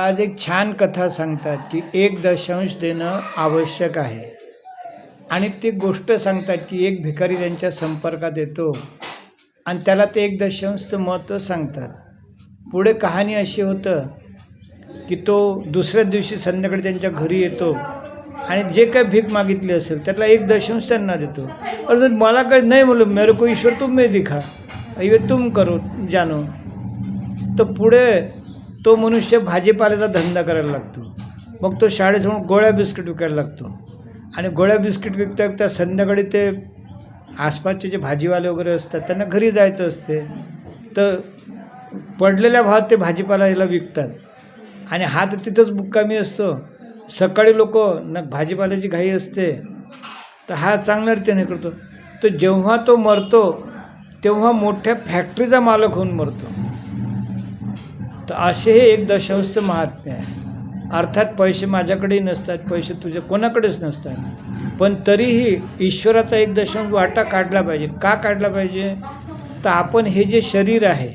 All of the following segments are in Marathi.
आज एक छान कथा सांगतात की 1 दशांश देणं आवश्यक आहे आणि ती गोष्ट सांगतात की एक भिकारी त्यांच्या संपर्कात येतो आणि त्याला ते 1 दशांशचं महत्त्व सांगतात. पुढे कहाणी अशी होतं की तो दुसऱ्या दिवशी संध्याकाळी त्यांच्या घरी येतो आणि जे काही भीक मागितली असेल त्यातला 1 दशांश त्यांना देतो. और मला काही नाही म्हणलं, मेरे को ईश्वर तुम में दिखा, ये तुम करो जानो. तर पुढे तो मनुष्य भाजीपाल्याचा धंदा करायला लागतो. मग तो शाळेसमोर गोळ्या बिस्किट विकायला लागतो आणि गोळ्या बिस्किट विकता विकता संध्याकाळी ते आसपासचे जे भाजीवाले वगैरे असतात त्यांना घरी जायचं असते, तर पडलेल्या भावात ते भाजीपाला याला विकतात आणि हा तर तिथंच मुक्कामी असतो. सकाळी लोक न भाजीपाल्याची घाई असते, तर हा चांगल्या रीतीने करतो. तर जेव्हा तो मरतो तेव्हा मोठ्या फॅक्टरीचा मालक होऊन मरतो. तर असे हे 1 दशांशचं महात्म्य आहे. अर्थात पैसे माझ्याकडेही नसतात, पैसे तुझ्या कोणाकडेच नसतात, पण तरीही ईश्वराचा 1 दशांश वाटा काढला पाहिजे. का काढला पाहिजे? तर आपण हे जे शरीर आहे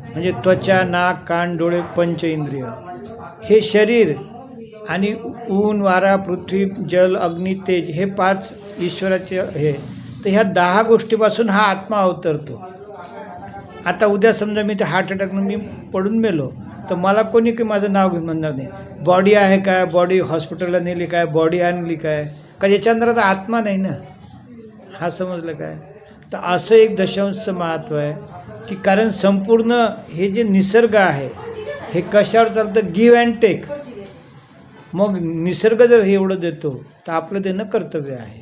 म्हणजे त्वचा, नाक, कान, डोळे, पंच इंद्रिय, हे शरीर आणि ऊन, वारा, पृथ्वी, जल, अग्नी, तेज, हे 5 ईश्वराचे हे. तर ह्या 10 गोष्टीपासून हा आत्मा अवतरतो. आता उद्या समजा मी ते हार्ट अटॅकनं मी पडून मेलो, तर मला कोणी की माझं नाव घेऊन म्हणणार नाही. बॉडी आहे काय, बॉडी हॉस्पिटलला नेली काय, बॉडी आणली काय, का याच्या अंदरात आत्मा नाही ना. हा समजलं काय? तर असं 1 दशांशचं महत्त्व आहे की कारण संपूर्ण हे जे निसर्ग आहे हे कशावर चालतं? Give and take. मग निसर्ग जर हे एवढं देतो तर आपलं देणं कर्तव्य आहे.